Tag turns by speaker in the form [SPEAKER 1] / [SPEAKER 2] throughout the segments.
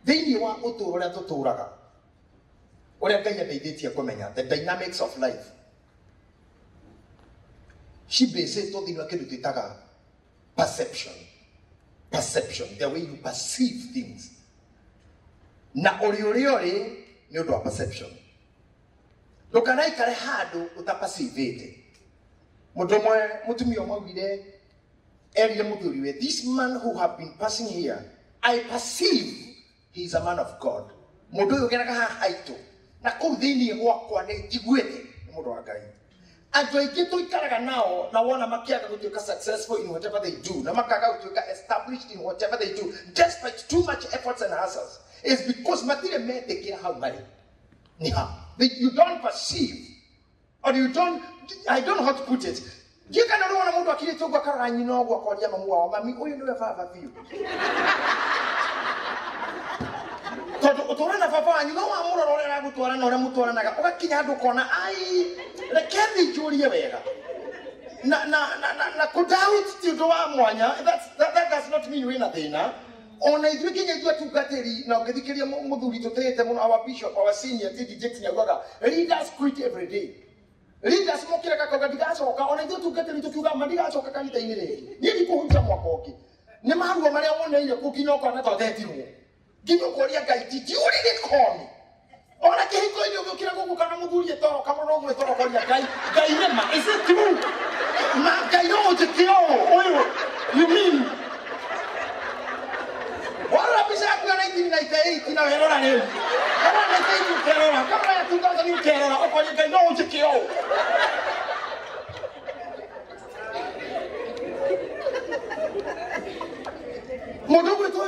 [SPEAKER 1] Thĩinĩ wa ũtũũro ũrĩa tũtũũraga, ũrĩa Ngai andeithĩtie kũmenya the dynamics of life, cibĩcĩtwo thĩinĩ wa kĩndũ twĩtaga perception, the way you perceive things. Na ũrĩa nĩ ũndũ wa perception. Ndũkanaikare handũ ũtaperceivĩte. Mũndũ ũmwe mũtumia ũmwe augire erire mũthuriwe, this man who have been passing here, I perceive he is a man of God. Mũndũ ũyũ ũgeraga haha haitũ na kũu thĩinĩ gwakwa nĩ njiguĩte nĩ mũndũ wa Ngai. Andũ aingĩ tũikaraga nao na wona makĩaga gũtuĩka successful in whatever they do, na makaga gũtuĩka established in whatever they do, despite too much efforts and hassles, is because matirĩ metĩkĩra hau marĩ. You don't perceive, or you don't, I don't know how to put it. You can know when I'm going to go to you know what called Yamamu, Mammy, oh, you know, Father, you. To run a papa, and you know, I'm more or to another Mutuana. What can I do? Corner, I can't Julia Vera. Na could out to do Amonia, that does not mean win a dinner. On a drinking a good to Gateri, now get the Moduli to take them on our bishop, our senior, Titi Jackson, read us quit every day. Read us smoke like a cogadigaso, or I go to get into Cuba, Madigas or Cacanta in it. Nearly put some more cocky. Nemaru, Maria, one day, cooking no corner of that. Give you Korea guy, did you really call me? Or I can't go you looking at Mugulia or come along with Korea guy. Is it true? Magayo to kill. You mean? What is happening in 1998 in Ireland? Come on, I think you Canada. Come on, 2000 in Canada. Or you can know to kill. Modogo to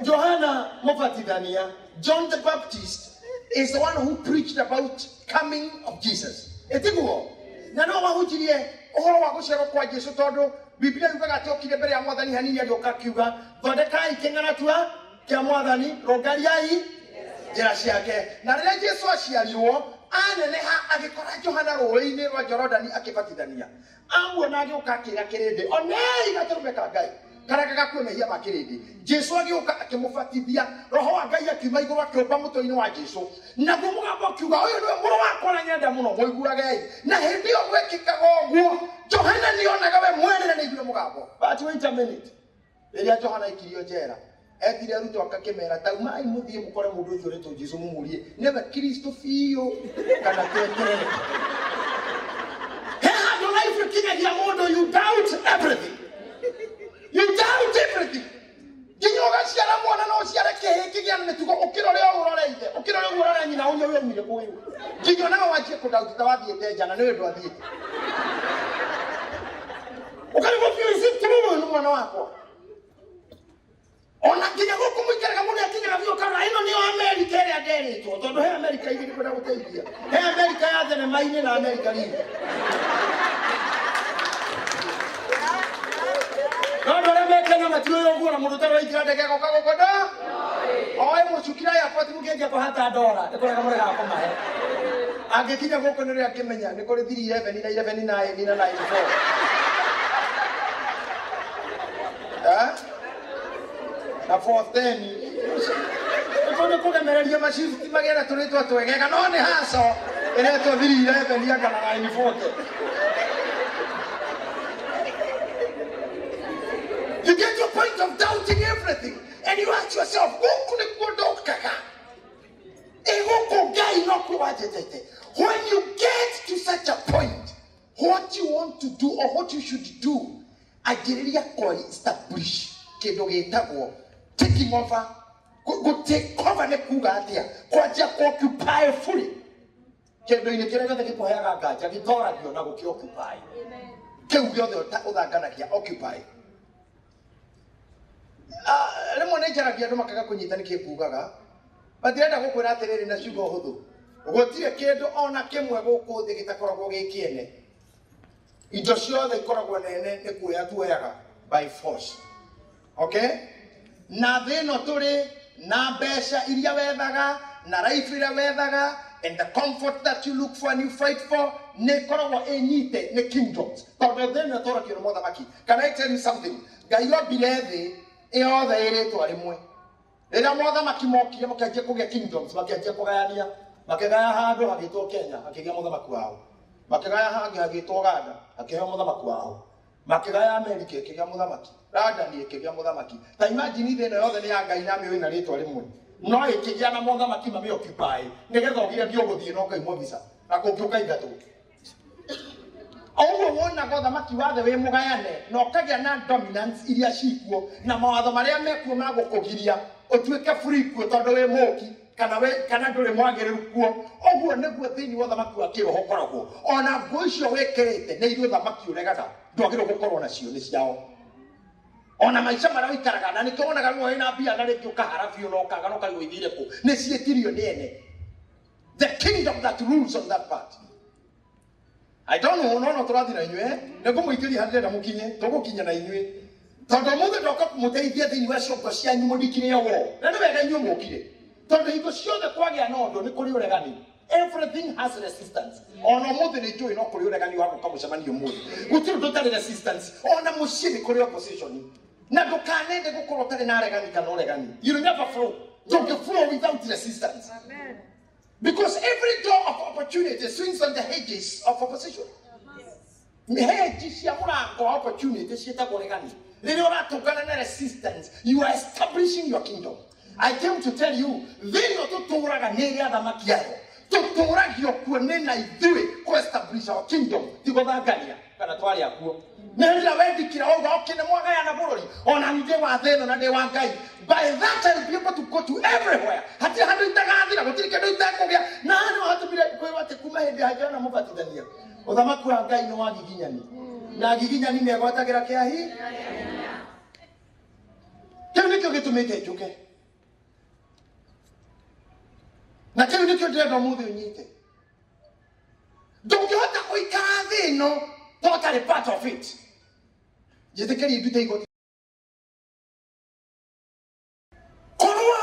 [SPEAKER 1] Johanna Mofatidania, John the Baptist is the one who preached about coming of Jesus. Etiguo. Na no wa hujirie ohoro wa gucero kwa Jesu tondu Biblia yugaga atokire mbere ya Mwathani hanini agioka kiuga thondekai kĩng'ana tua kĩa Mwathani rongariai njĩra ciake. Na rĩrĩa Jesu aciarirwo aneneha agĩkora Johana rũĩ-inĩ rwa Jorodani akĩbatithania. Amuona agĩũka akĩĩra kĩrĩndĩ onei gatũrũme ka Ngai karĩa gakuonehia makĩrĩndĩ. Jesu agĩũka akĩmũbatithia, roho wa Ngai akiuma igũrũ akĩũmba mũtwe-inĩ wa Jesu. Naguo mũgambo ũkiuga ũyũ nĩwe mũrũ wakwa ũrĩa nyenda mũno mũiguagei. Na hĩndĩ ĩyo gwekĩkaga ũguo Johana nĩonaga we mwene na nĩaiguire mũgambo. But wait a minute. Rĩrĩa Johana aikirio njera etire arutwo akakĩmera taumai mũthiĩ mũkore mũndũ ũcio ũrĩtwo Jesu mũmũrie nĩwe Kristo biũ kana tweterere. He handũ life ũkinyagia mũndũ you doubt everything. You doubt everything. Kinyoga ciara mwana no ciara kĩhĩ kĩgĩa na mĩtugo ũkĩrore ũroreire ũkĩrore ũrore nyina ũnyũ we mire kũu. Kinyo nawe wanjie kũdauta wathiĩte njana nĩwe ndũ athiĩte. Ũkarigwo biũ ici tũrũmwe nĩ mwana wakwa. Ona kinya gũkũ mũikaraga mũndũ akinyaga biũ kana ĩno nĩyo Amerika ĩrĩa nderĩtwo tondũ he Amerika igĩrĩ kwenda gũteithia. He Amerika ya thenema-inĩ na Amerika ringi. Ndio remeka matiyo yogura mũndũ tarĩ waikira ndege goka gokoda. Oe mũcukira ya poti mũkĩendia kũhata $1. Ndĩkoraga mũrega kũmahe. Angĩkinya gũkũ nĩrĩa akĩmenya nĩ kũrĩ 311 na 119 na 94. Na 410. Ĩkũndũ kũgemereria macibuti magĩra tũrĩtwa twegega no nĩ haco ĩretwo 311 ya kana 940. You get to a point of doubting everything, and you ask yourself, when you get to such a point, what you want to do or what you should do, establish, taking over, go take cover, occupy fully. Occupy. Remo nejaragia ndo makaga kunyita nikikugaga batirenda gukwira atiriri na ciugo huthu gutire kindu ona kimwe guku thi gitakoragwo gikiene indo ciothe ikoragwo nene ni kuya tuoyaga by force. Okay, na thino turi na mbeca iria wethaga na life iria wethaga and the comfort that you look for and you fight for ne koragwo enyite ne kingdoms tondu thino torakio mothamaki. Can I tell you something? Ngai wa bilethi Yothe iritwa rimwe. Rĩrĩa mothamaki mokire makĩanjia kũgĩa kingdoms, makĩanjia kũgayania, makĩgaya handũ hagĩtwo Kenya, hakĩgĩa mũthamaki wao. Makĩgaya hangĩ hagĩtwo Uganda, hakĩheo mũthamaki wao. Makĩgaya Amerika, ĩkĩgĩa mũthamaki. London ĩkĩgĩa mũthamaki. Ta imagine thĩ ĩno yothe nĩ ya Ngai na mĩoĩ na rĩtwa rĩmwe. No ĩkĩgĩa na mũthamaki mamĩoccupy, nĩgetha ũgire ngĩũgũthiĩ no kaimwo visa, na kũngĩũka ithatũ. Oguo wonaga ũthamaki wa thĩ wĩ mũgayane, na ũkagĩa na dominance iria cikuo, na mawatho marĩa mekuo ma gũkũgiria ũtuĩke free kuo tondũ wĩ mũki, kana ndũrĩ mwagĩrĩru kuo. Oguo nĩguo thĩinĩ wa ũthamaki wa kĩroho ũkoragwo. Ona nguo icio wĩkĩrĩte nĩ irĩ ũthamaki ũregaga, ndwagĩrĩirwo gũkorwo nacio nĩ ciao. Ona maica marĩa ũikaraga, na nĩkĩo wonaga rĩmwe wĩna mbia na rĩngĩ ũkahara biũ na ũkaga na ũkarigwo ithire kũ. Nĩ ciĩtirio nĩ ene. The kingdom that rules on that part. I don't know, no tũrathi na inyuĩ, nĩngũmũingĩria handũ ndĩrenda mũkinye, tũgũkinya na inyuĩ. Tondũ mũthĩ ndoka kũmũteithia thĩinĩ wa ciongo cianyu mũndikire wo. Na nĩ wega inyuĩ mũkire. Tondũ hingo ciothe kwagĩa na ũndũ nĩ kũrĩ ũregani. Everything has resistance. Ona mũthĩ nĩ njũĩ no kũrĩ ũregani wa gũka mũcemanio mũthĩ. Gũtirĩ ũndũ ũtarĩ resistance. Ona mũciĩ nĩ kũrĩ opposition. Na ndũkanende gũkorwo ũtarĩ na regani kana ũregani. You will never flow. Don't flow without resistance. Amen. Because every door of opportunity swings on the hedges of opposition. Hedges ya mũrango wa opportunity ciĩtagwo regani. Rĩrĩa ũratũngana na resistance, you are establishing your kingdom. I came to tell you, thĩinĩ tũtũũraga nĩ ĩrĩa athamaki ayo. Tũtũũragio kuo nĩ na ithuĩ kũ-establish our kingdom. Ti gũthangania kana twarĩ akuo. Nĩ rĩrĩa wendikira wauga okĩ nĩ mwagayana bũrũri. Ona ningĩ wa thĩ ĩno na ndĩ wa Ngai. By that I will be able to go to everywhere. Hatirĩ handũ itagathira, gũtirĩ kĩndũ itakũgĩa. Na nĩ wahatũmire kwĩrwo atĩ kuma hĩndĩ ya Jona mũbatithania. Ũthamaki wa Ngai nĩ wa giginyani. Na giginyani nĩegwatagĩra kĩahi. Kĩu nĩkĩo gĩtũmĩte njũke. Na kĩu nĩkĩo ndĩrenda ũmũthĩ ũnyite. Ndũngĩhota gũikara thĩ ĩno to ũtarĩ part of it. Njĩtĩkĩrie ndute igoti. Korwo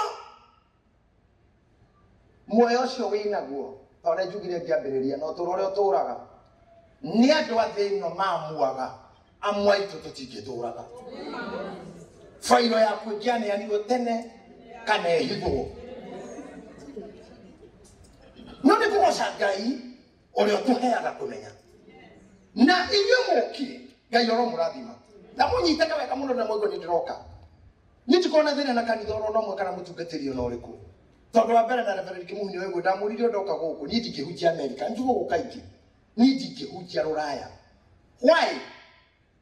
[SPEAKER 1] muoyo ũcio wĩnaguo, ta ũrĩa njugire ngĩambĩrĩria, na ũtũũro ũrĩa ũtũũraga, nĩ andũ a thĩ ĩno mamuaga, amwe aitũ tũtingĩtũũraga. Failo yaku ĩngĩaneanirwo tene kana ĩhithwo. No nĩ kũgoca Ngai ũrĩa ũtũheaga kũmenya. Na inyuĩ mũkire, Ngai aromũrathima. Na mũnyitaga wega mũno na mũigua nĩ ndĩroka. Nĩtũkona thĩna na kanitha oro ũmwe kana mũtungatĩri ona ũrĩkũ. Tondũ wa mbere na Reverend Kĩmuhunjia wĩguo ndamũrire ndoka gũkũ, niĩ ndingĩhunjia Amerika, njugo gũka ingĩ. Niĩ ndingĩhunjia Rũraya. Why?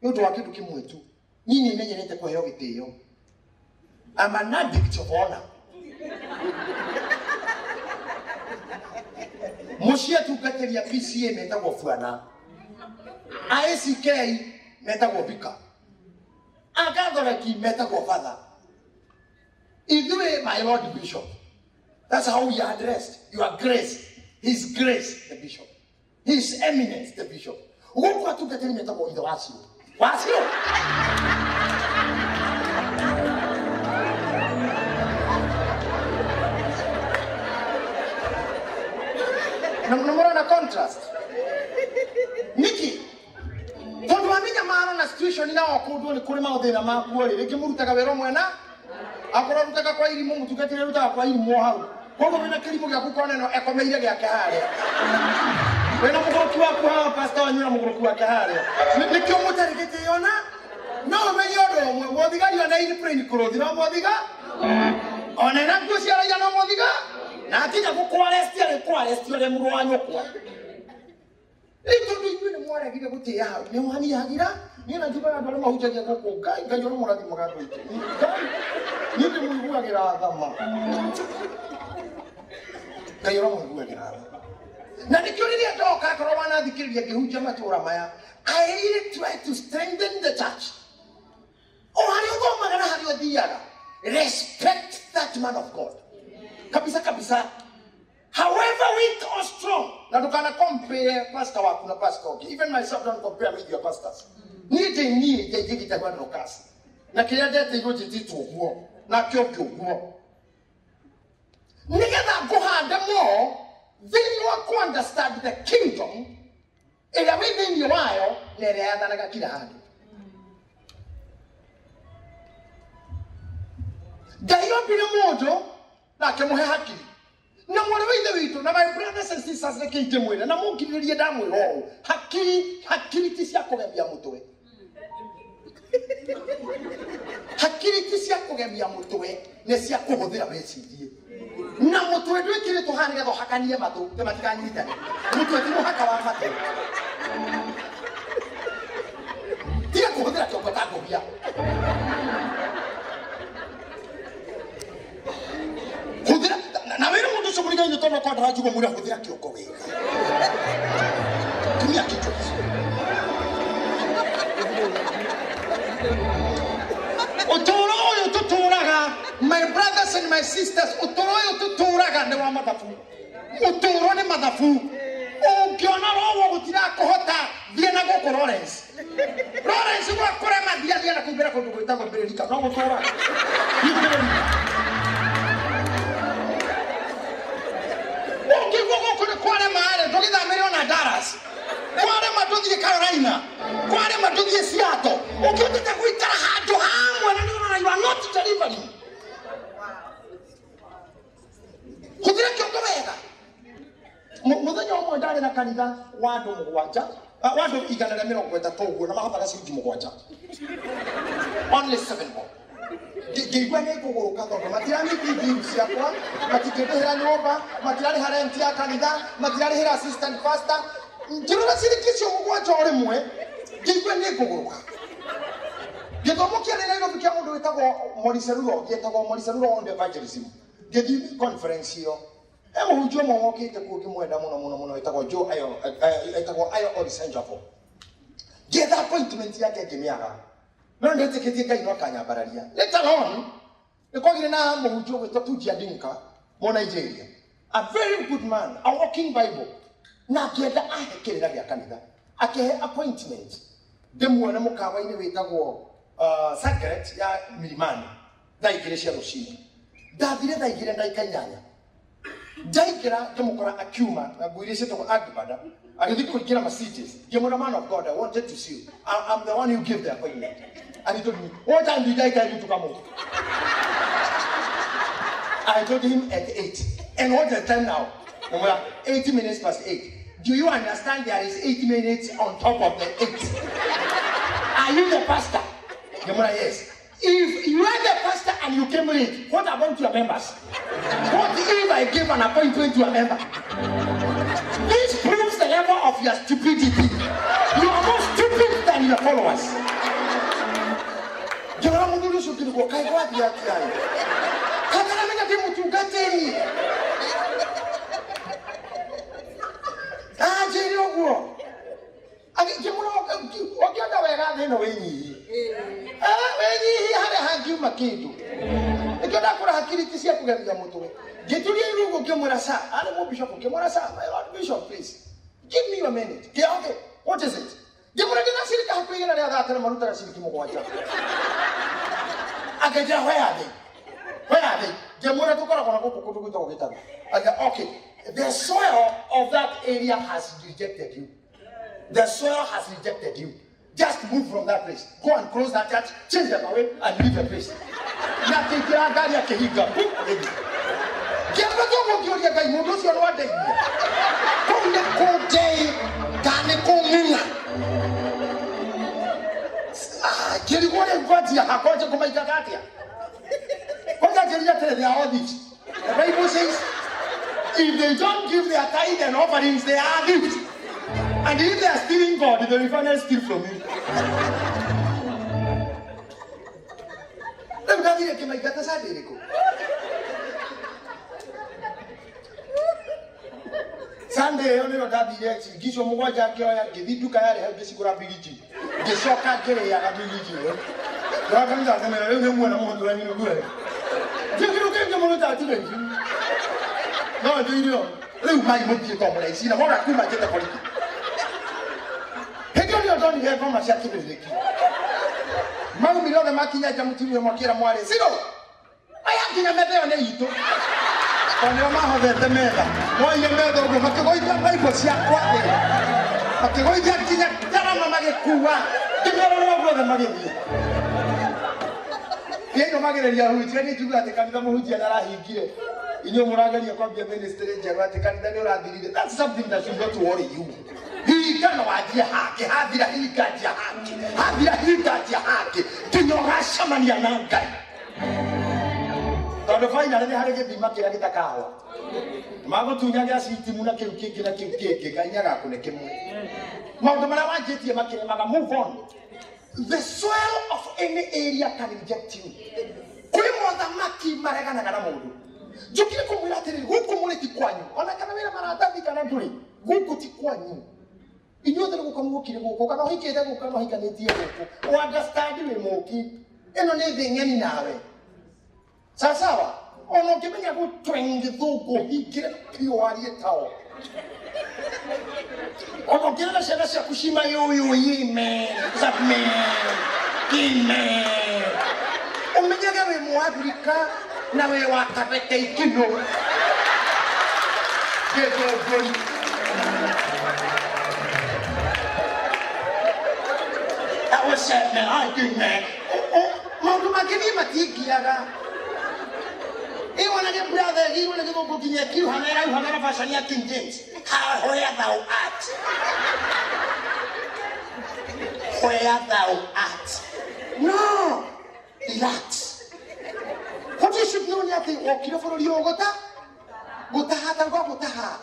[SPEAKER 1] Nĩ ũndũ wa kĩndũ kĩmwe tu. Niĩ nĩmenyerete kũheo gĩtĩo. I'm an addict of honor. Mũciĩ atungatĩri a PCA metagwo Bwana. ACK metagwo Bika. Agathoreki metagwo Father. Ithuĩ, my Lord Bishop. That's how we are addressed. Your grace. His grace, the bishop. His eminence, the bishop. Gũkũ atungatĩri metagwo ithe wacio. Wacio? Na mnaona contrast. Niki. Tondũ wamenya maro na situation na wakũndwo nĩ kũrĩ maũthĩna makuo rĩ, rĩngĩ mũrutaga wĩra mwena, akorwo rutaga kwa irimũ mũtungatĩri rutaga kwa irimũ hau. Koguo wĩna kĩrimũ gĩaku kona ĩno ekomeire gĩake harĩa. Wĩna mũgũrũki waku haha pastor wanyu na mũgũrũki wake harĩa. Nĩkĩo mũtarĩ gĩtĩo na no ũmenye ũndũ ũmwe, mũthigari ona airplane kũrũthi no mũthiga. Ona ena nguo cia raia no mũthiga. Na akinya gũkwaresti arĩ kwaresti ũrĩa mũrũ wa nyũkwa. Tondũ inyuĩ nĩ mwaregire gũtĩĩa hau, nĩ mwanihagira. Niĩ na njugaga andũ arĩa mahunjagia gũkũ Ngai, Ngai aromũrathimaga andũ aitũ. Niĩ ndĩmũiguagĩra thama. Ngai aromũiguagĩra thama. Na nĩkĩo rĩrĩa ndoka akorwo wanathikĩrĩria ngĩhunjia matũũra maya, I really try to strengthen the church. O harĩa ũthomaga na harĩa ũthiaga, respect that man of God. Kabisa kabisa. However weak or strong, na ndukana compare pastor waku na pastor. Even myself don't compare with your pastors. Niĩ Gitahi ndokasi. Na kĩrĩa ndeteirwo njĩtĩtwo guo, na kĩo guo. Nĩgetha ngũhande mo, thĩinĩ wa ku understand the kingdom, ĩrĩa wĩ thĩinĩ wayo, na ĩrĩa yathanaga kila handũ. Ngai ombire mundu na akimuhe hakiri. Na mwana wa ithe witu na my brothers and sisters na kite mwene na mungiririe ndamwira ũũ hakiri ti cia kũgemia mũtwe. Hakiri ti cia kũgemia mũtwe nĩ cia kũhũthĩra mecirie. Na mũtwe ndwĩkĩrĩtwo haha nĩgetha ũhakanie matũ matikanyitane. Mũtwe ti mũhaka wa matũ. Tiga kũhũthĩra kĩongo ta ngũbia. Hũthĩra na wĩra mũndũ ũcio mũrigaine tondũ kwa ndarajuga mũrĩ hũthĩra kĩongo wega. Tumia kichwa. Ũtũũro ũyũ tũtũũraga, my brothers and my sisters, ũtũũro ũyũ tũtũũraga nĩ wa mathabu. Ũtũũro nĩ mathabu. Ũngĩona roho gũtirakũhota thiĩ na gũkũ Lawrence. Lawrence gwakũra mathiathiĩ na kũmbĩra kũndũ gwĩtagwo Mbĩrĩrika no gũtũũraga. Ũngĩgwo gũkũ nĩ kwarema rĩ ndũgĩthamĩre ona Dallas. Kwarema ndũthiĩ Carolina. Kwarema ndũthiĩ Seattle. Ũngĩhotete gũikara handũ hamwe na nĩũrona you are not delivering. Hũthĩra kĩongo wega. Mũthenya ũmwe ndarĩ na kanitha wa andũ mũgwanja. Wa andũ 130 ũguo na mahotaga ciringi mũgwanja. Only 7 more. Ngĩigua nĩ kũgũrũka tondũ matirarĩhia bill ciakwa, matikĩndĩhĩra nyũmba, matirarĩha rent ya kanitha, matirarĩhĩra assistant pastor. Ngĩrora ciringi icio mũgwanja o rĩmwe, ngĩigua nĩ kũgũrũka. Gĩthomo kĩa Nairobi kĩa mũndũ wĩtagwo Moriceruro on evangelism. Ngĩthiĩ conference ĩyo. Mũhunjia ũmwe wokĩte kuo ngĩmwenda mũno wĩtagwo Ayo Orisenjavo. Ngĩetha appointment yake ngĩmĩaga. No ndetĩkĩtie Ngai no akanyambararia. Later on, nĩkwagire na mũhunjia wĩtagwo Tuja Dinka, Nigeria. A very good man, a walking Bible. Na ngĩenda ahe kĩrĩra gĩa kanitha. Akĩhe appointment. Ndĩmuone mũkawa-inĩ wĩtagwo Sacred ya Milimani. Thaa 2 cia rũcinĩ. Ndathire thaa 2 ndagĩka 8. Ndaikĩra ndĩmũkora akiuma na nguo iria ciĩtagwo agbada. Agĩthiĩ kũingĩra Mercedes. Ngĩmwĩra man of God, I wanted to see you. I'm the one who gave the appointment. And he told me, what time did I tell you to come over? I told him at 8. And what's the time now? 80 minutes past 8. Do you understand there is 8 minutes on top of the 8? Are you the pastor? Yes. If you are the pastor and you came late, what about your members? What if I give an appointment to a member? This proves the level of your stupidity. You are more stupid than your followers. Bishop, please, give me your minute. Okay, what is it? Where are they? Where are they? Okay, the soil of that area has rejected you. The soil has rejected you. Just move from that place. Go and close that church, change them away, and leave the place. They are all these. The Bible says, if they don't give their tithe and offerings, they are gifts. And if they are stealing God, the refiner steal from you. Sunday, only what I did, give some more jacket, give it to Kaya, help the Sigura Billy. The soccer carry a Billy. Welcome to the one I want to run you good. You can get the today. No, do you know? Look, my monkey complex, you know what I could get the police. Hey, you're not here from my shadow. Mamma, the Makina Jamutini Makira Moire. Zero. I have been a matter on it. On your mouth at the matter. Why your mother will have to go to the paper, see how quiet. But the way that Tamama Kua, the brother of the Maggie. Ndiye magereria hujia ni juga ati kanitha muhujia narahingire. Inyo murageria kwambia ministry njerwa ati kanitha ni urathirire. That's something that should not worry you. Hingano wajia haki, hathira hingatia haki. Hathira hingatia haki. Tunyogacamania na Ngai. Tondu finally ni hari githima kiria gitakahwa. Magutunyaga citimu na kiu kingi na kiu kingi Ngai agakune kimwe. Maundu maria wanjitie makiremaga move on. The soil of any area can reject you. Kuri mothamaki mareganaga na mundu. Njukire kumwira atiriri guku muri ti kwanyu. Ona kana wira maratathi kana nduri. Guku ti kwanyu. Inyuothe gukamukire guku kana hikite guku kana hikanitie guku. Understand we muki. Eno ni thingeni nawe. Sawa. Ono kimenya gutwengi thuku hikire pio arie tao. Ono kile shana cia kushima yoyo yime zapme ime umenyega we muafrika na we wakabete ikino gego I was saying I didn't Mundu magini matigiaga Iwana ke brother, iwana ke moko kinya kiu hamera fashion ya King James. Where thou art. Where thou art. No. Relax. What you should know nyati okira for rio gota. Gutaha tango gutaha.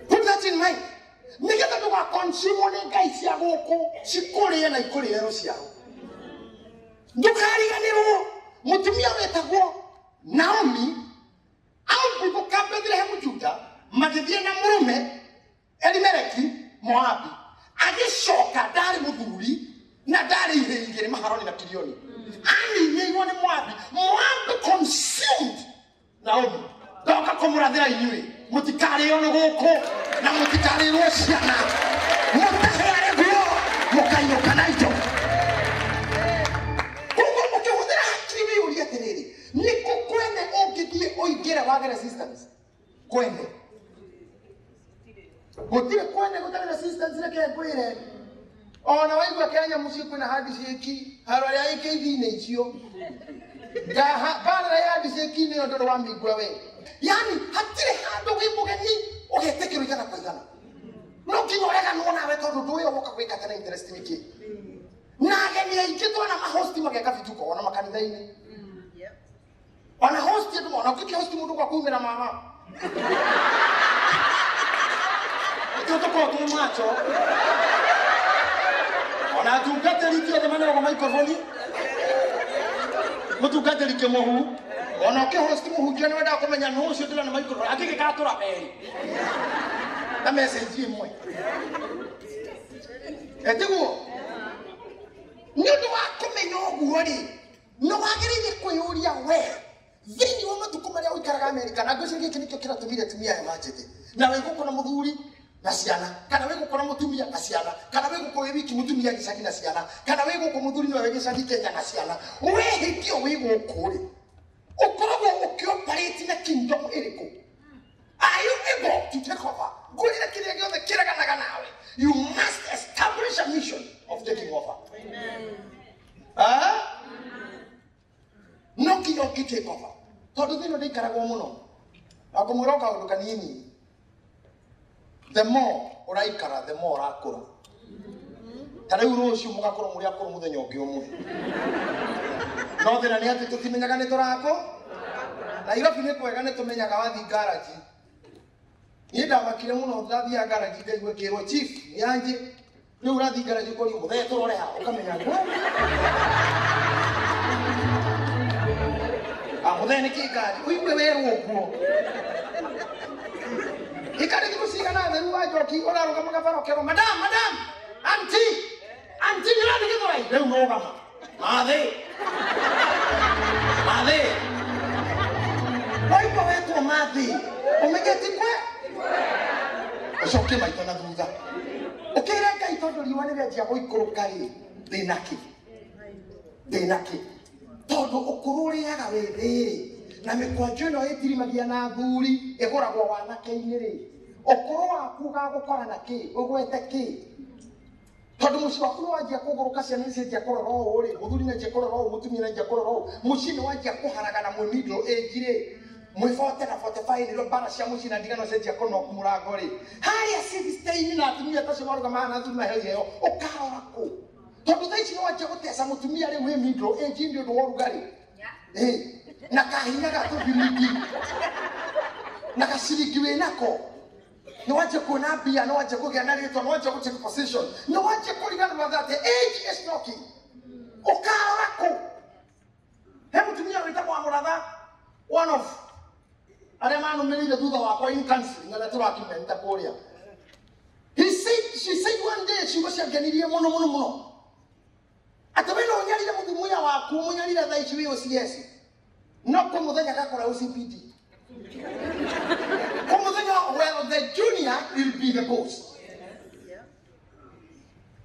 [SPEAKER 1] Put that in mind. Nigeta to ga consume ne gaisi ya goko. Sikore na ikore ya rosia. Ndukari ganiro. Mutumia wetagwo Naomi au Bethlehem Juda magithie na murume Elimeleki Moabi agishoka ndari muthuri na ndari ihingire maharoni na kilioni ani nyeirwo ni Moabi consumed Naomi ndoka kumurathira inyui mutikari ono guku na mutikari ro ciana mutahere guo mukayoka naito Niko kwene ogithie oigera waga resistance kwene gutire kwene gutare resistance reke kwire ona waigwa Kenya muciku na hadi ciki harore ya ikithine icio gaha bara ya hadi ciki ni ondodo wa migwa we yani hatire handu wimugeni ugetekero igana kwa igana no kinyorega no nawe tondu nduyo woka gwika tena interest niki nageni aikitwa na mahosti mageka vituko ona makanitha-ini Ona host yetu mwana ukiki host mundu kwa kumira mama. Toto kwa tu macho. Ona tukate likia de manera kwa microphone. Mutukate like mohu. Ona ke host mohu jana wenda kumenya no cio tula na microphone. Akike ka tura beri. Na message imwe. Etiguo. Nyoto wakumenya oguori. No wagirire kwiyuria we. Thini wa matuko maria uikaraga America na ngwicira giki nikio kiratumire tumia ya majete na we gukona muthuri na ciana kana we gukona mutumia na ciana kana we gukona wiki mutumia gicagi na ciana kana we gukona muthuri no we gicagi Kenya na ciana we hikio we gukuri ukoragwo ukioperate na kingdom iriku are you able to take over gurira kiria giothe kiraganaga nawe you must establish a mission of taking over amen no kiyo take over tondu thino ndikaragwo muno akumwiroka undu kanini the more uraikara the more urakura tariu rucio mugakora muri akuru muthenya ungi umwe no thina ni ati tutimenyaga ni turako na Nairobi ni kwega ni tumenyaga wathi garage ni ndamakire muno ndathia garage ngaigwe kirwo chief ni anje ni urathi garage kuri muthe turore ha ukamenya Amudene kigari uigwe weru okuo ikari kigusiga na theru wajoki oraruga magabaro kero madam auntie ni radi githorai leu no gama mathe oigwe wetu mathe umegeti kwe ucoke maito na thutha ukira Ngai tondu riwa ni rĩanjia gũikũrũka rĩ ndĩnakĩ tondu ukururiaga withiri na mikwanjo no itirimagia na thuri iguragwo wanake-ini ri ukuru waku gagukora na ki ugwete ki tondu muci waku no wanjia kugoroka ciana ici njia kuroro ri muthuri na njia kuroro mutumia na njia kuroro muci no wanjia kuharagana mwe middle age ri mwifote na 45 ndio bara cia muci na ndigano cia kono kumurango ri haria 16 na atumia tacio maruga mana thuri na heri yo ukarora ku tondu thaici no wanjia gutesa mutumia ri wi middle age ndio ndo worugari na kahinya gatubiriki na kashiriki we nako no wanjia kuona bia no wanjia kugia na rito no wanjia gutake position no wanjia kulingana na that age is knocking ukarora ku he mutumia witagwo Muratha one of aria manumirire thutha wakwa in counseling ala turakimenta kuria she said one day she was agenirie muno atabeno unyarire muthumuya waku munyarire thaici wi OCS no ko muthenya gakora OCPD ko muthenya well the junior will be the boss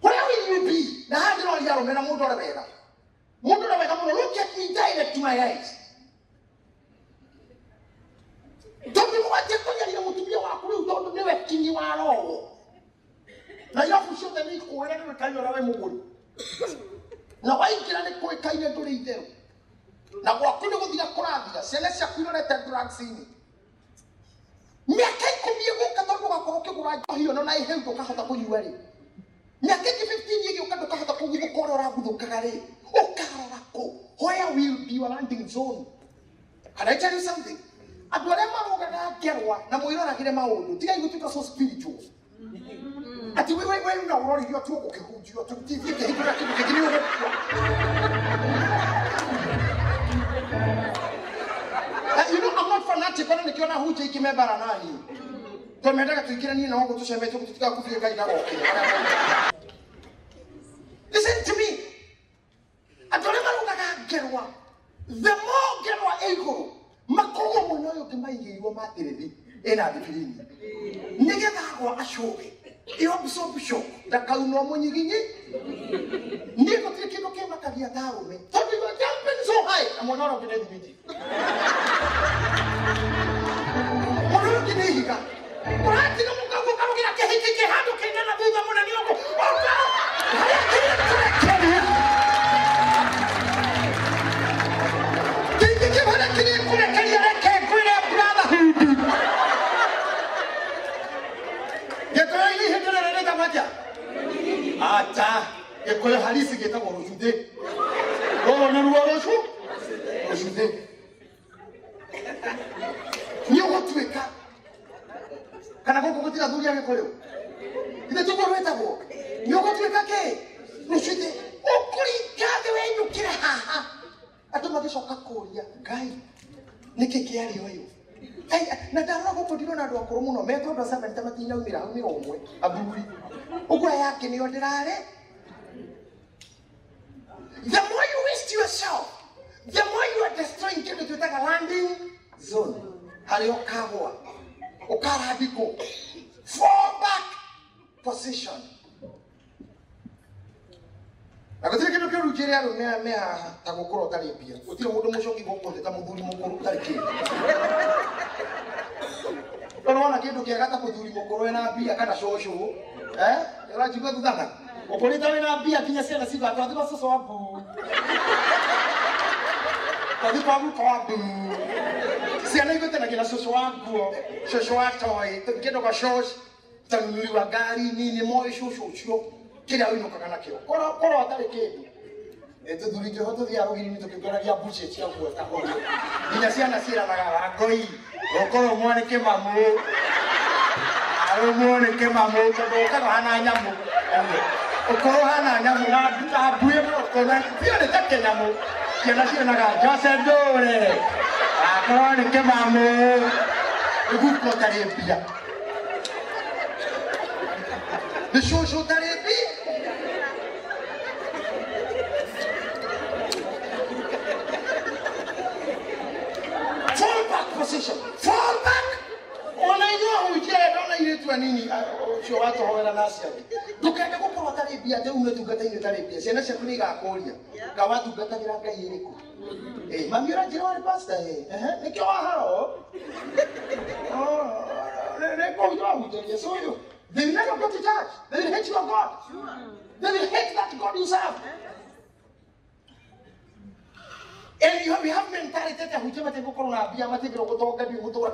[SPEAKER 1] where will you be na hadi no yaro mena mundu ora wega muno look at me direct to my eyes. Don't you want to tell you to be a crew? Don't do it, King. You are all. Now, you have to show the need for whatever kind of a moon. Now, I can't go a kind of retail. Now, what could have been a Koravia? Celestia couldn't let that drug see me. Me, I can't come here. Go to the you know, I help to Kahata you wearing. Me, I can't 15 years. You can go to the Korabu Kare. Oh, Karako. Where will be your landing zone? Can I tell you something? Adorema mogana gerwa na moyo na kile maundu tiga igutuka so spiritual ati wewe una urori hiyo tu ukihujio tu TV ke hikura kitu kingine you know I'm not fanatic kana nikiona huje ikimebara nani tumetaka tuikira nini na wako tushembe tu tutika kufika kaida okay listen to me adorema mogana gerwa the more gerwa ego makogo monoyo kimaigirwo matiriri ena thikirini nigetha gwa acoke iyo bisho ndakauno munyiginyi ndiko tikino kemakagia tarume tondu you are jumping so high amonoro kinethimiti monoro kinehiga kurati no mukago karugira kehiki kehando kinana thutha munani yoko ata ekole halisi geta borujude no ruwaroshu ojude nyo tueka kana goko gutira thuri age koleo ite tukorweta bo nyo tueka ke ojude okuri kage wenyu kira haha atuma gicoka kuria ngai niki kiari oyo ai na ndarora goko ndirona andu akuru muno metwo ndo samenta matina umira umwe athuri ugwa yake ni ondirare. The more you waste yourself, the more you are destroying kitu tutaka landing zone. Hali okagwa ukarabiko fall back position. Akatire kitu kyo rujeri aro mea takokoro tali pia. Utire mundu mushoki goko ndeta muthuri mukuru tali ki. Ona kindu kiagata muthuri mukuru ena bia kana shosho. Era jiga tudaka. Okolita wena bia kinya sena siba twathu basoso wabu. Twathu babu kwabu. Siana iko tena kina soso wabu. Shosho watoi, tukendo kwa shosh, tanuliwa gari nini moyo shosho. Kile awino kakana kio. Koro atari kindu. Eto durije hoto dia rugiri ni tukigora dia buche tia kuota hono. Kinya siana sira na goi. Okoro mwane ke mamu. Arumone ke mamu ko do kana hana nyamu. Okoro hana nyamu na buye mo ko na pione take nyamu. Kena sira na Jose dore. Akoro ke mamu. Ugu ko tare pia. De shosho tare pia. Fall back position. Fall back. Ona uje ona ile tu nini sio watu hawala nasi hapo. Tukaenda kwa watari bia te umetugata ile tare bia. Sina shakuni ga kolia. Ka watu gata biranga yereko. Mami ora jira wale pasta nikyo hao. Ne ko yo uje soyo. They will never go to church. They will hate you of God. Sure. They will hate that God you serve. And we have mentality that we can't take corona. We are not taking over the organ. We will do it.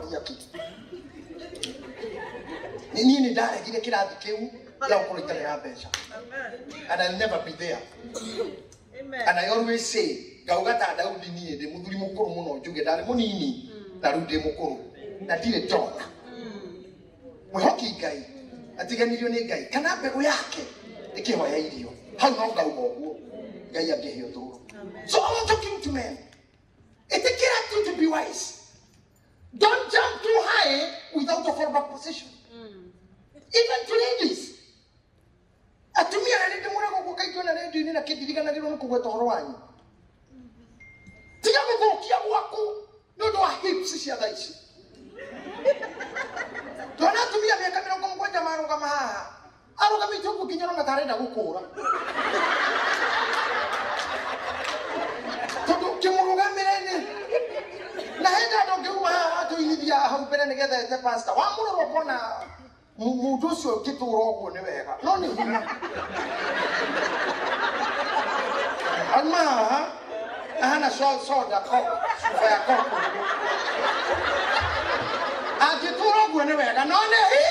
[SPEAKER 1] Nini dare kile kila adikeu ya ukolitale habesha. And I'll never be there. Amen. And I always say, gaugata Daudi ni de muduri mukuru muno juge dale munini Daudi mukuru na dire tona. Mwihoki gai atiganiryo ni gai kana mbegu yake ikiwa ya irio hau no ngauga uguo gai angehio thuru. So I'm talking to men. It takes care to be wise. Don't jump too high without a fallback position. Even to ladies. Atumia na ndio mwana kwa kaitwa na ndio ni na kidirika na ndio kwa toro wanyu. Tiga kukia wako ndio wa hips cia thaici. Tona atumia miaka 70 maruga maha. Aruga mituko kinyoro na tarenda gukura. Todo kimuruga mirene. Na henda ndo ngeuma hatu inibia hau pere negetha te pastor. Wa muroro kona mundu ucio kituro uguo ni wega. No ni hina. Alma ana soda ko ya ko. Kituro uguo ni wega. No ni hi.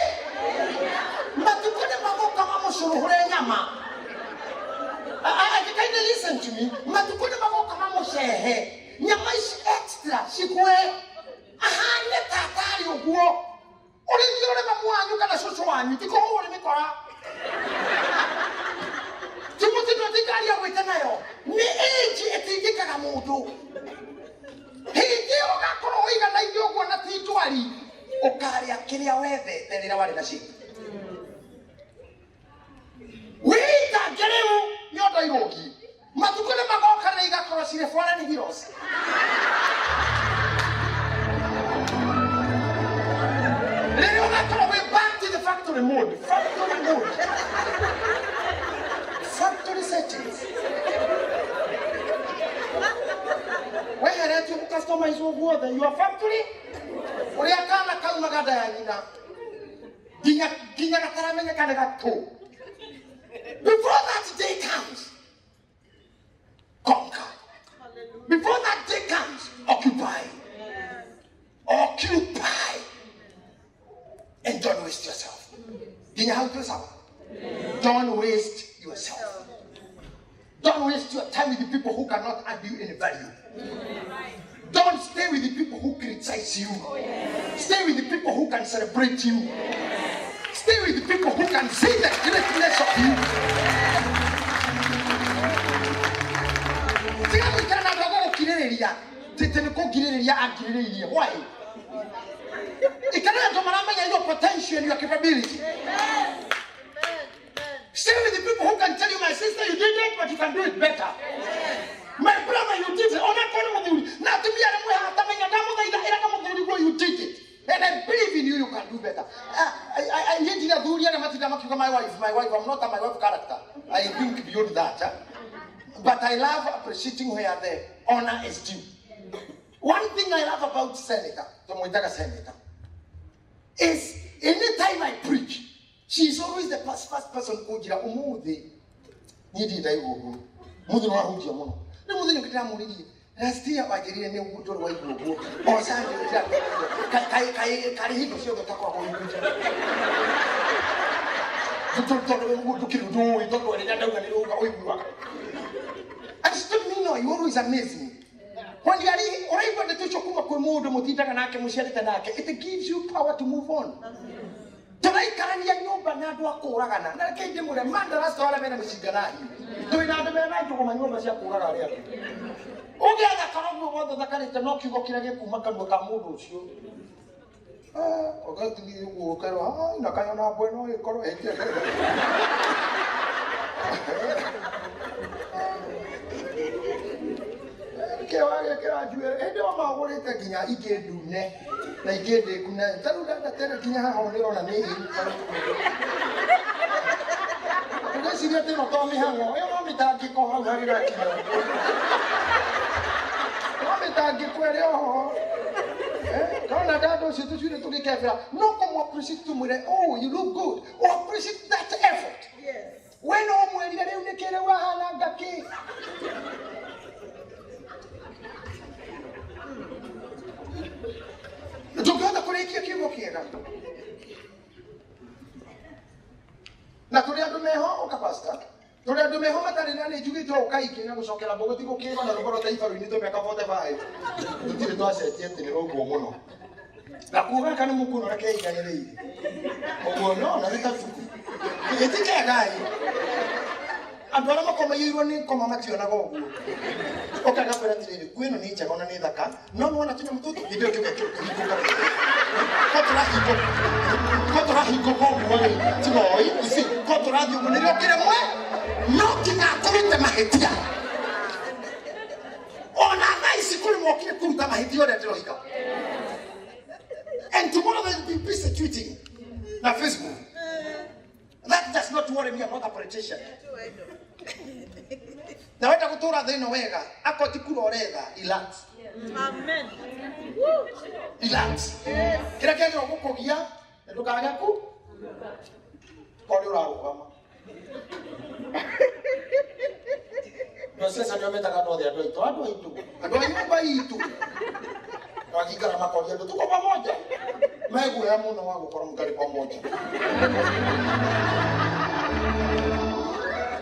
[SPEAKER 1] Matukone mamo kama musuruhure nyama. I listen to me. Matukone mamo kama mushehe. Nyama is extra. Shikwe. Ahane tatari uguo. Ori ndiore mamwanyu kana soso wanyu. Tiko ori mikora. Timuti no tikari awita nayo. Ni age etigika na mundu. Hindi ogakoro oiga na idio uguo na titwari. Okari akiria wethe therira wari na shi. Wita gereu nyodo irogi. Matukone magoka na igakoro sire fora ni heroes. We're back to the factory mode. Factory mode. Factory settings. Where are you customers who go there? Your factory? Or you can't come Magadayana. Ginya Karamena Kanagato. Before that day comes, conquer. Before that day comes, occupy. Occupy. And don't waste yourself. Don't waste yourself. Don't waste your time with the people who cannot add you any value. Don't stay with the people who criticize you. Stay with the people who can celebrate you. Stay with the people who can see the greatness of you. Why? It cannot manage your potential, your capability. Amen. Stay with the people who can tell you, my sister, you did it, but you can do it better. Amen. My brother, you did it. Not to be you did it. And I believe in you can do better. I need to do my wife. My wife, I'm not my wife character. I think beyond that. But I love appreciating where the honor is due. One thing I love about Seneca, is anytime I preach, she's always the first person who did umuthi. Nidi dai ugu. Muthi wa huji amono. Ne muthi nyokita mulidi. Last year wajiri ne ugu wa ugu. Osanje kai hido sio dotakwa kwa ugu. Tutoto ugu tukirudu itoto wale nda uga ne ugu wa. And still you always amaze me. When you are already the teacher kuma kwa mudo mutitaka nake musherita nake, it gives you power to move on. Tonight karani ya nyumba na ndo akuragana. Na kende mure manda rasta wala mena mishigana hi. To ina ndo mena ndo kuma nyumba cia kuraga ria. Oge aga karogo wothe thakarite no kigo kiragie kuma kanwa ka mundu ucio. Oga tuli ukero ina kayona bueno ikoro ete. Kera juere ende wa magorete kinya igedune na igede kuna taruga tena kinya haho lero na nei Ndio siria tena to mi hango yo mami taki ko ha harira kinya mami taki kwere ho kana dado situ sure to kefra no como appreciate to mure oh you look good or appreciate that effort yes we no mweri riu nikire wahana ngaki Tukiona kurikia kiugo kiega na tuli andu meho ukapasta tuli andu meho matari nani jugite ukaike na gucokera bogoti gukirwa na rugoro taifa ruini to meka 45 tutire twacetie ati ni roguo muno na kuga kana mukuno reke iganire oguo no na bitatuku itike gai andu ara makomeirwo ni koma mationaga oguo okaga kwera tiriri kwino ni njega ona ni thaka no nuona tunya mututu video kiuga Kotora hiko koguo tigoi isi kotora thi uguo nirio kiremwe no kigakurite mahitia ona naisi kuri mokire kuruta mahitia ore tirohika and tomorrow they will be persecuting na Facebook. That does not worry me. I'm not a politician. Na weta kutura thino wega akoti kurorega relax. Amen. Relax. Kira kile gukugia ndukaga ku kodi urarugama. No sasa ndio metaka ndo ya ndo ando itu. Ando nyumba itu. Wakikara makodia ndo tuko pamoja. Megu ya muno wangu kwa mkali pamoja.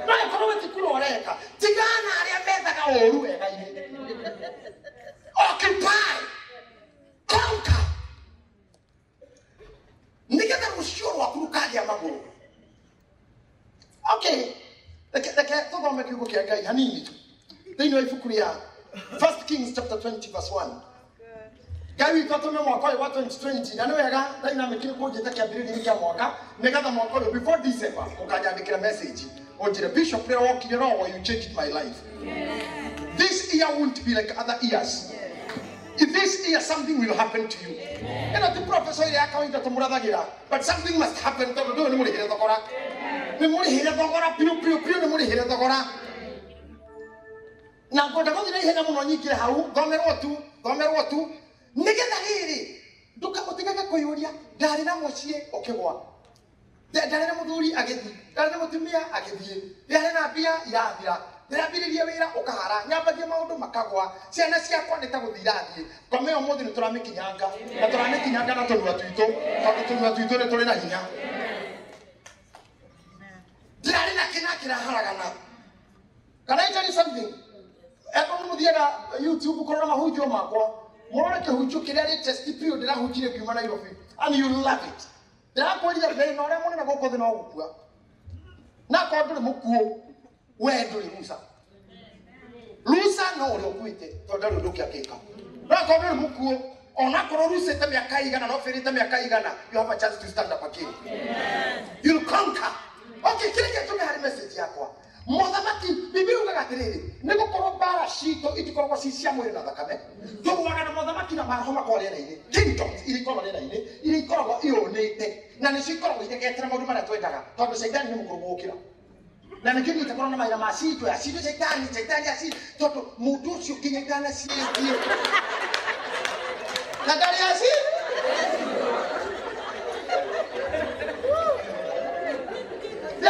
[SPEAKER 1] Na kwa wewe tikuroreka. Tigana aria metaka oru wega ine. Occupy. Conquer. Nikenda rushuru wa kurukadia maguru. Okay. Tuko mmekiuko kia Ngai hanini tu. Ndio ifuku ya 1 Kings chapter 20 verse 1. Ngai twatume mwaka wa 2020 na niwega dynamic ni kujeta kiambiriri kia mwaka nigatha mwaka before December ukajandikira message ojire bishop prayer walk you know you changed my life. This year won't be like other years. If this year something will happen to you. And the professor ya kawaida tumuradagira but something must happen to do ni muri hira thogora. Ni muri hira thogora piu ni muri hira thogora. Na ngoda gothira ihenya muno nyikire hau gomerwo tu nigetha riri ndukamutigaga kuyuria ndari na mucie okigwa ndari na muthuri agithi ndari na mutumia agithie ndari na mbia irathira ndĩrambĩrĩrie wĩra ũkahara nyambagie maũndũ makagwa ciana ciakwa nĩ ta gũthirathie ngome ũmũthĩ nĩ tũramĩkinyanga na tũramĩkinyanga na tũnua twitũ tondũ tũnua twitũ nĩ tũrĩ na hinya ndĩrarĩ na kĩna kĩraharagana. Can I tell you something? Eko nĩ mũthiaga YouTube kũrora mahunjio makwa mũrore kĩhunjio kĩrĩa latest biũ ndĩrahunjire kiuma Nairobi and you love it. Ndĩrakwĩrire thĩna ũrĩa mũnene gũkũ thĩ no gũkua na korwo ndũrĩ mũkuũ we ndũrĩ Lusa no uri okuite tondu nduki akika na korwo ndũrĩ mũkuũ ona korwo rucĩte mĩaka igana no fĩrĩte mĩaka igana you have a chance to stand up again. You'll conquer. Okay, kile gĩtũme harĩ message yakwa mothamaki Biblia ugaga atirĩrĩ nĩ gũkorwo mbara citũ itikoragwo ci cia mwĩrĩ na thakame tũrũaga na mothamaki na maroho makorwo rĩera-inĩ kingdoms iria ikoragwo rĩera-inĩ iria ikoragwo iũnĩte na nĩcio ikoragwo itegete maũndũ marĩa twendaga tondũ caitani nĩ mũkũrũ gũkĩra na nĩkĩo nĩtakorwo na maira macitũ acindu caitani aci tondũ mũndũ ũcio nginya ndanaciĩtie na ndarĩ aci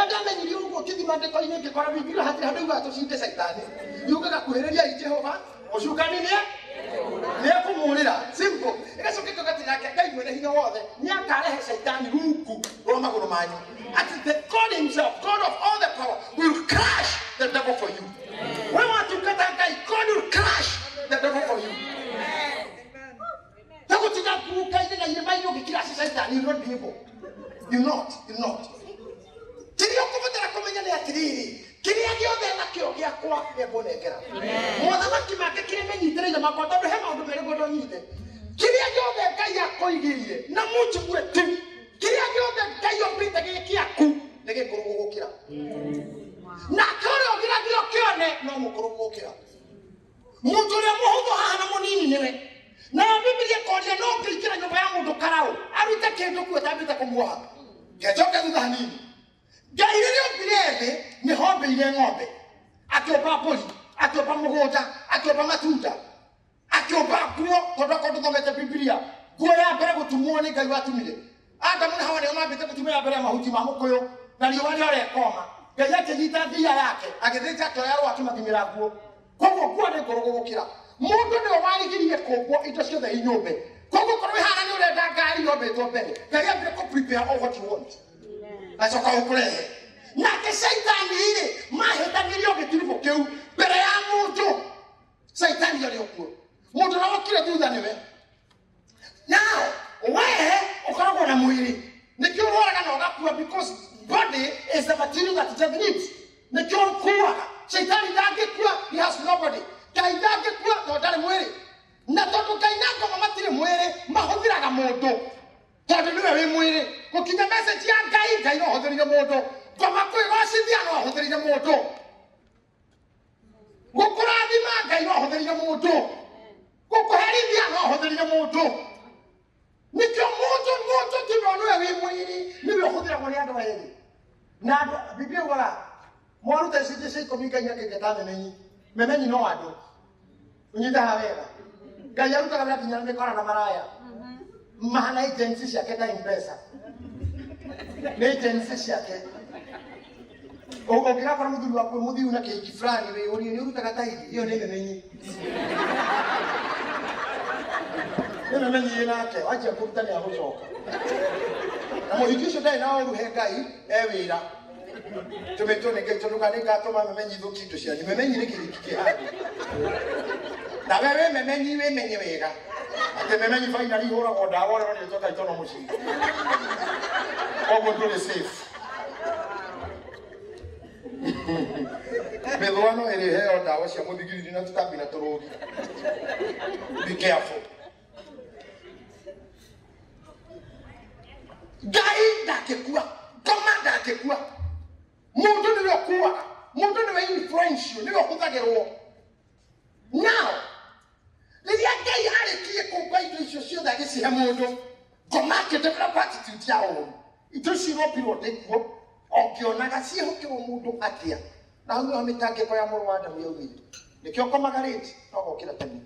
[SPEAKER 1] ndamenyire ũguo kĩthimandĩko-inĩ ngĩkora Biblia hatirĩ handũ iuga tũcinde caitani yugaga kuhĩrĩriai Jehova ũcukani nĩ ekũmũrĩra simple ĩgacoka ĩkauga nake Ngai mwene hinya wothe nĩakarehe caitani rungu rwa magũrũ manyu ati the God himself, God of all the power, will crush the devil for you. We want to get that guy, God will crush the devil for you. You will not be able. You're not. Kiri okubutera kumenya ni atiriri. Kiri agiothe na kio giakwa ebonekera. Mothamaki make kiri menyitereire makoto he maundu mere godo nyite. Kiri agiothe Ngai akoigirie na muchukue tu. Kiri agiothe Ngai opite gikiaku nigikuruguukira. Na kore ogira giokone no mukuruguukira. Muntu ria muhuthu haha na munini niwe. Na Biblia kodia no klikira nyumba ya mundu karao. Arute kindu ku tabita kumuha. Gejoka thutha nini. Ngai rĩrĩa mbirete nĩ hombeire ng'ombe akĩũmba mbũri akĩũmba mũgũnda akĩũmba matunda akĩũmba nguo tondũ korwo thomete Biblia nguo ya mbere gũtumwo nĩ Ngai watumire Adamu na Hawa nĩo mambĩte gũtumĩra mbere ya mahuti ma mũkũyũ na riũa rĩo rĩekoma Gayake Gitahi yake agetheta toyaro akimathimira guo koguo guo ni ngorogokira mundu ni warigirie koguo indo ciothe inyumbe koguo korwe hana ni urenda ngari yombetwo mbere Ngai ambire ko prepare all what you want acoka ukurehe nake Saitani ire mahitanirio gitiribo kiu mbere ya mundu Saitani yari okuo mundu na wakire thutha niwe now wewe ukoragwo na mwiri nikio roraga na ugakua because body is the material that it needs. Nikio kuwa Saitani ndangekua, he has nobody. Ngai ndangekua no ndari mwiri. Na tondu Ngai nako matire mwiri mahuthiraga mundu. Tondu niwe wi mwiri. Gukinya message ya Ngai no huthirire mundu. Ngoma kwigocithia no huthirire mundu. Gukurathima Ngai no huthirire mundu. Gukuherithia no huthirire mundu. Nikio mundu tiwe niwe wi mwiri niwe huthiragwo ni andu eri. Na Biblia wala mwaruta sije komika nyake ketane memenyi no ado unyinda hawega gayaruta kabla kinyana mekora na maraya mahana agency yake ta impesa na agency yake okira para muduru wako mudi una keiki fulani we uri uruta kataidi hiyo ni memenyi memenyi yake wacha kurutani ahocoka na muhikisho dai na oruhe Ngai ewira tumetone geto nukanika toma memenyi thukindo cia memenyi ni kiriki hadi na wewe memenyi we menye wega ate memenyi finally hora oda wala ni toka itono mushi ogo ndole safe Bedoano eri he oda wa cia muthigiri na tutambi na turugi be careful Ngai ndakekua komanda akekua mundu ni wekua mundu ni we influence ni wekuthagirwo now liria Ngai arikie kumba indo icio ciothe agicihe mundu komake develop attitude yao indo cirobirwo ndikuo okionaga ciehokirwo mundu atia na hau mitangiko ya muru wa Adamu yaumire nikio komagariti no gukira tene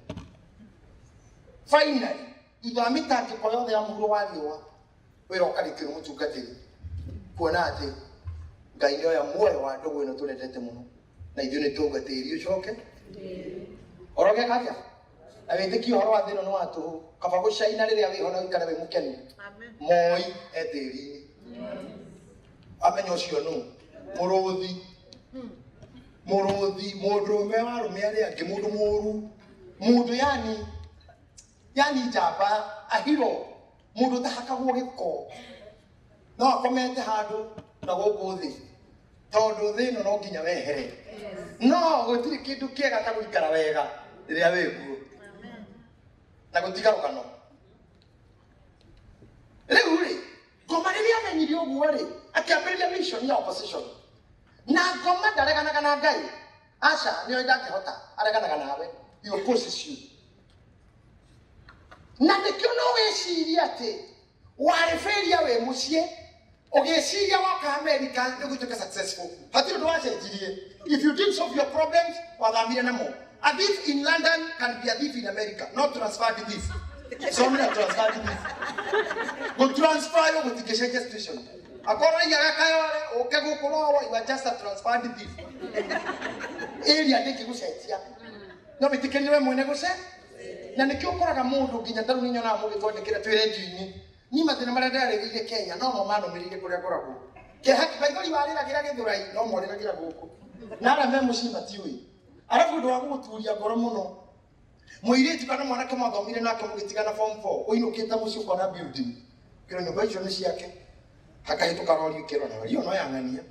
[SPEAKER 1] finally thutha mitangiko yothe ya muru wa riwa wira ukarikirwo mutungatiri kuona ati Ngai ndio ya muoyo wa ndogo ino tuletete muno na ithuĩ nĩ tungatĩri ucoke oroge kaja awĩtĩki ũhoro wa thĩno nĩ wa tũhũ kaba gũcaina rĩrĩa wĩho na wĩikare wĩ mũkenu moi etĩri-inĩ amenya ũcio nũ mũrũthi mũndũrũme wa arũme arĩa angĩ mũndũ mũũru mũndũ yani njamba ahiro mundu tahakagwo giko no akomete handu na guku thi tondu thino no nginya wehere no gutiri kindu kiega ta guikara wega riria wikuo na gutigarukano riu ngoma riria amenyirio guo akiambiriria mission ya opposition na ngoma ndareganaga na Ngai aca niyo ndangihota areganaga nawe you opposition na nikio no weciria ati wareferia we mucie ugeciria waka America nigutuka successful hatiri ndo wacenjirie if you didn't solve your problems wathamire namo a thief in London can be a thief in America not transferred thief so many transferred thief go transfer yo gutikeshe station akora ya kayore ukegukuro you are just a transferred thief area ndikigucenjia no bitikeniwe mwene guce na nikio koraga mundu nginya taru ninyo na mugithondekera twire njini ni mathina maria ndarĩrĩire Kenya no mo manũmĩrĩire kũrĩa ngoragwo ke haki baithori warĩragĩra gĩthũrai no morĩragĩra gũkũ na arĩa me mũciĩ matiũĩ arabu ũndũ wa gũgũturia ngoro mũno mũirĩtu kana mwanake mwathomire nake mũgĩtigana form 4 ũinũkĩte mũciĩ ũkona building kĩro nyũmba icio nĩ ciake hakahĩtũka rori ũkĩrora rio no yang'ania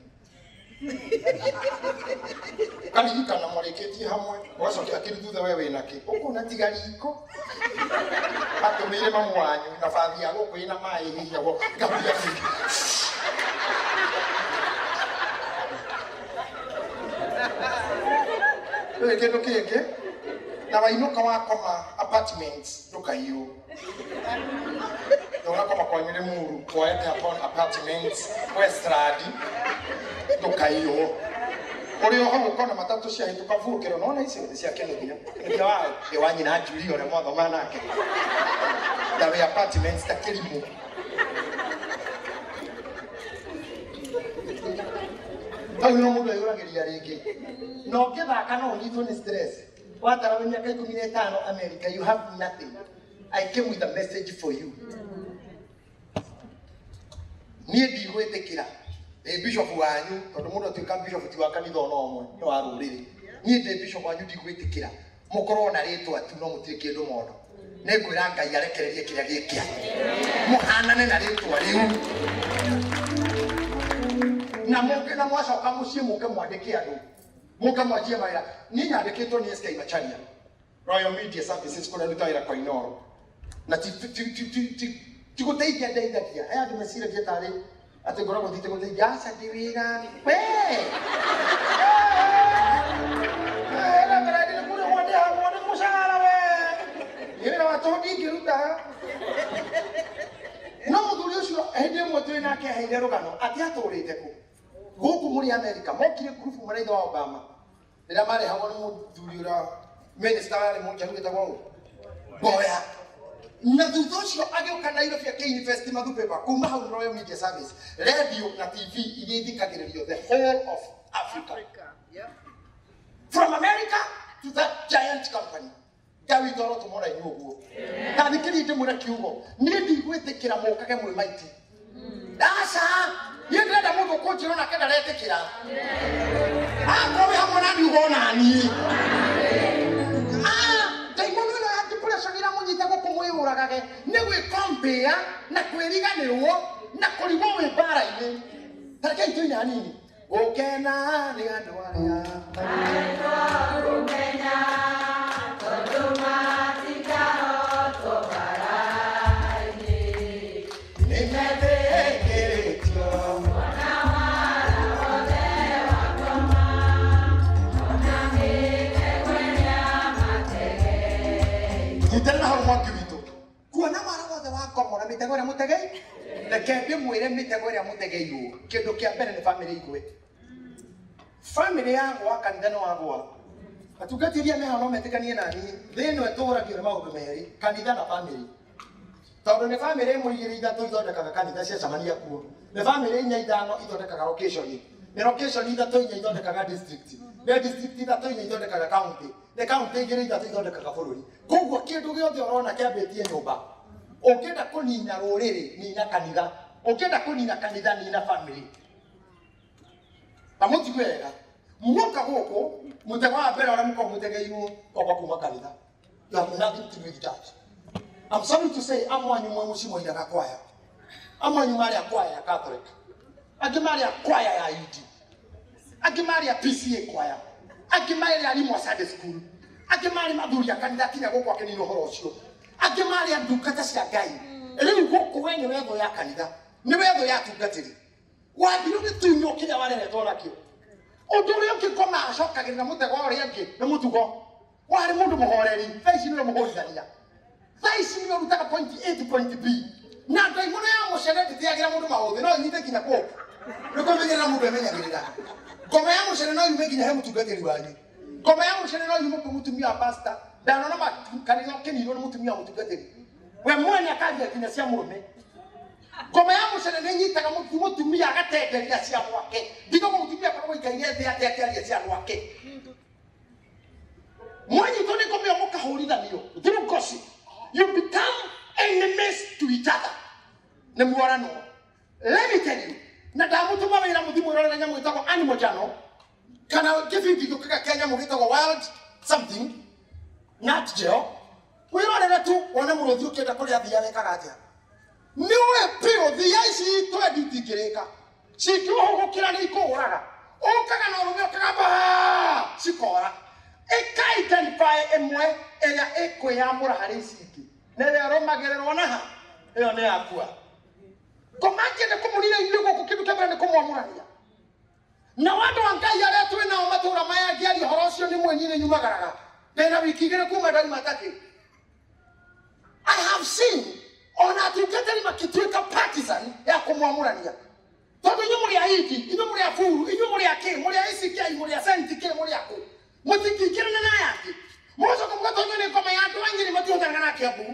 [SPEAKER 1] karirikana mwarĩkĩtie hamwe ũgacokera kĩrĩ thutha we wĩnakĩ ũkũna tiga riko atũmĩire mamu wanyu na bathi ya gũkũ ĩna maĩ hihiagwo ngabuia kĩndũ kĩngĩ na wainũka wakoma apartments ndũkaiywo unakoma kwanyu nĩ muru twaete upon apartments Westland ndũkaiywo uri oho ukona matatu cia hituka vukiro nona ici cia kenethia ndia wa ewanyi na Julie ore motho manake dawe apartments ta kirimu Au no mundu ayuragiria ringi. No ngithaka no nyitwo ni stress. Watara miaka 15 America, you have nothing. I came with a message for you. Niĩ ndigwĩtĩkĩra bishop wanyu tondũ mũndũ atuĩka bishop ti wa kanitha ona ũmwe no wa rũrĩrĩ. Niĩ ndĩ bishop wanyu ndigwĩtĩkĩra mũkorwo na rĩtwa tu no mũtirĩ kĩndũ mondo. Nĩ ngwĩra Ngai arekererie kĩrĩa gĩkĩa. Mũhanane na rĩtwa rĩu. Na mũke na mwacoka mũciĩ mũke mwandĩke andũ. Mũke mwachie mawĩra. Niĩ nyandĩkĩtwo nĩ SK Macharia. Royal Media Services kũrĩa ndutaga wĩra kwa Inoro. Na tiguteithia ndeithagia aya andũ meciragia tarĩ atĩ ngoragwo thiĩte gũteithia aca ndĩ wĩra we mũcara we wĩra wa tondũ ndingĩruta no mũthuri ũcio hĩndĩ ĩmwe twĩ nake heire rũgano atĩ atũrĩte kũ gũkũ mũrĩ Amerika mokire ngurubu mũraitha wa Obama rĩrĩa marehagwo nĩ mũthuri ũrĩa minister warĩ mũnjaru gĩtagwo Boya. Na thutha ũcio agĩũka Nairobi akĩinvesti mathupepa kuma hau Royal Media Service radio na TV iria ithikagĩrĩrio the whole of Africa. From America to that giant company. Ngai toro tũmora inyuguo. Na thikĩrĩria ndĩmwĩra kiugo niĩ ndigwĩtĩkĩra mũkage mwĩ maiti. Aca niĩ ndĩrenda mũndũ kũnjĩra na kenda retĩkĩra. Akorwo hamwe na niĩ ũgona niĩ. Shagira munyita gũkũ mwĩyũragage nĩ gwĩkombĩa na kwĩriganĩrwo na kũrigwo wĩ mbara-inĩ. Tareke itũi hanini gũkena nĩ andũ arĩa gũkena tondũ matikahotwo mbara-inĩ nĩ metĩkĩrĩtio mwana wara wothe wakoma ona mĩtego ĩrĩa matege. Itena hau mwaki witũ kuona mara wothe wakomora mĩtego ĩrĩa mũtegei reke ndĩmwĩre mĩtego ĩrĩa mũtegeirwo kĩndũ kĩa mbere nĩ bamĩrĩ igwe. Bamĩrĩ yagwa kanitha no wagwa atungatĩria meho no metĩkanie na niĩ thĩ ĩno ĩtũragio nĩ maũndũ merĩ kanitha na bamĩrĩ. Tondũ nĩ bamĩrĩ ĩmwe igĩrĩ ithatũ ithondekaga kanitha ciacemania kuo. Nĩ bamĩrĩ inya ithano ithondekaga location. Nĩ location ithatũ inya ithondekaga district. Nĩ district ithatũ inya ithondekaga county. Nĩ county igĩrĩ ithatũ ithondekaga bũrũri. Koguo kĩndũ gĩothe ũrona kĩambĩtie nyũmba. Ũngĩenda kũnina rũrĩrĩ nina kanitha. Ũngĩenda kũnina kanitha nina bamĩrĩ. Na mũtigue wega. Mwoka gũkũ mũtego wa mbere ũrĩa mũkorwo mũtegeirwo kwamba kuma kanitha. You have nothing to do with church. I'm sorry to say amwanyu mwe mũciĩ mũiraga kwaya. Amwanyu marĩ a kwaya ya Catholic. Angĩ marĩ a kwaya ya UD. Angĩ marĩ a PCA kwaya. Angĩ marĩ arimũ a Sunday school. Angĩ marĩ mathuri a kanitha kinya gũkũ akĩnina ũhoro ũcio. Angĩ marĩ a ndungata cia Ngai. Rĩu gũkũ we nĩ wetho ya kanitha. Nĩ wetho ya tungatĩri. Wambirwo nĩ tunywo kĩrĩa wareretwo nakĩo. Ũndũ ũrĩa ũngĩkoma acokagĩrĩra mũtego ũrĩa ũngĩ nĩ mũtugo. Warĩ mũndũ mũhoreri, thaa ici nĩwe mũhorithania. Thaa ici nĩwe ũrutaga point A to point B. Na ndaimono ya mũcere ndĩteagĩra mũndũ maũthĩ no nyite nginya kũũ. Nĩkũmenyerera mũndũ emenyagĩrĩra. Ngoma ya mũcere no yume nginya he mũtungatĩri wanyu. Ngoma ya mũcere no yume kwĩ mũtumia wa pastor. Ndanona kanitha ũkĩninwo nĩ mũtumia wa mũtungatĩri. We mwene akanjia nginya cia mũrũme. Ngoma ya mũcere nĩ nyitaga mũtumia agatenderia cia gwake. Ndigo mũtumia akoragwo aikaire thĩ akĩaria cia gwake. Mwanyitwo nĩ ngoma ĩyo mũkahũrithanio through gossip. You become enemies to each other. Nĩ mworano. Let me tell you. Na ndamũtũma wĩra mũthimũ ũrĩa nyamũ ĩtagwo animal channel. Kana gĩbindi gĩũkaga kĩa nyamũ gĩtagwo wild something. Nat Geo. Wĩrorere tu wone mũrũthi ũkĩenda kũrĩa thia wekaga atĩa. Nĩwe pio thia ici twendi itingĩrĩka. Cikĩũhũgũkĩra nĩ ikũũraga. Ũkaga na ũrũme ũkaga baa cikora. Ĩka-identify ĩmwe ĩrĩa ĩkwĩyamũra harĩ ici ingĩ. Nĩwe arũmagĩrĩrwo na ha ĩyo nĩ yakua. Ngoma ngĩenda kũmũnina inyuĩ gũkũ kĩndũ kĩa mbere nĩ kũmwamũrania. Na andũ a Ngai arĩa twĩ nao matũũra maya ngĩaria ũhoro ũcio nĩ mwenyi nyumagaraga. Ndĩna wiki igĩrĩ kuma ndauma Turkey. I have seen ona atungatĩri makĩtuĩka partisan ya kũmwamũrania. Tondũ inyuĩ mũrĩ a Idi, inyuĩ mũrĩ a Furu, inyuĩ mũrĩ a Kĩ, mũrĩ a ICK, mũrĩ a Senti-Kĩ, mũrĩ a kũ. Mũtingĩingĩrana na yake. Mũcoka mũgatonywo nĩ ngoma ya andũ a Nyĩrĩ matihotanaga na Kĩambu.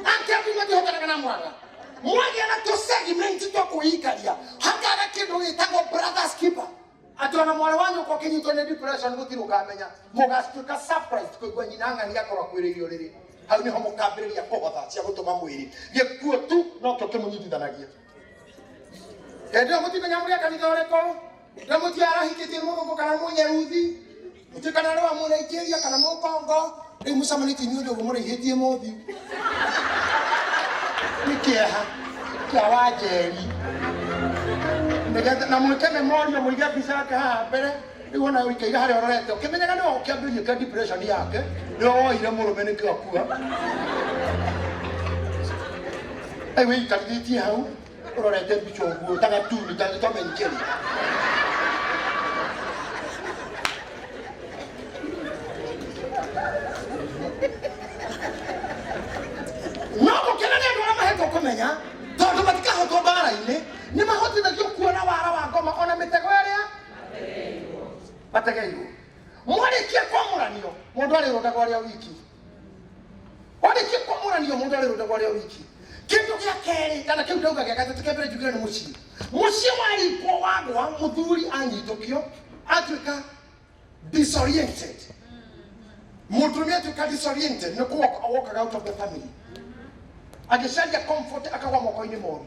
[SPEAKER 1] A Kĩambu matihotanaga na Mũrang'a. Mwagĩa na tũ segment twa kwĩikaria. Hakaga kĩndũ gĩtagwo brothers keeper. atona mwale wanyu kwa kinyitwo ni depression gutiru kamenya mugastuka surprise kuigwa nyina ng'ani yakora kwiririo riri hau niho mukambiriria kuhotha cia gutuma mwiri gikuo tu no kyo kimunyitithanagia ndio mutimenya muri kanitha ureko ndio mutiara hikitie mugongo kana munyeruthi mutikana rwa munaikiria kana mukongo riu mucamaniti ni undu muri hitie muthi nikieha kia wajeri na mwikeme morio muiga bica yake haha mbere riu ona wikaire haria ororete ukimenyaga ni ukiambiria ka depression yake ni woire murume ni kiakua ai we ikarithiti hau urorete bicho nguo taga tuni tangitomenjeri no ukenania ndora maheto kumenya tondu matikahotwo mbara-ini ni mahotithagio kuona wara wa ngoma ona mitego iria bategeirwo mwarikia kwamuranio mundu ari rundagwa ria wiki warikia kwamuranio mundu ari rundagwa ria wiki kindu gia keri kana kindu ndauga gia gatatu kembere njugire ni mucii warikwo wagwa muthuri anyitukio atuika disoriented mutumia atuika disoriented ni walk out of the family agicaria comfort akagwa moko-ini moru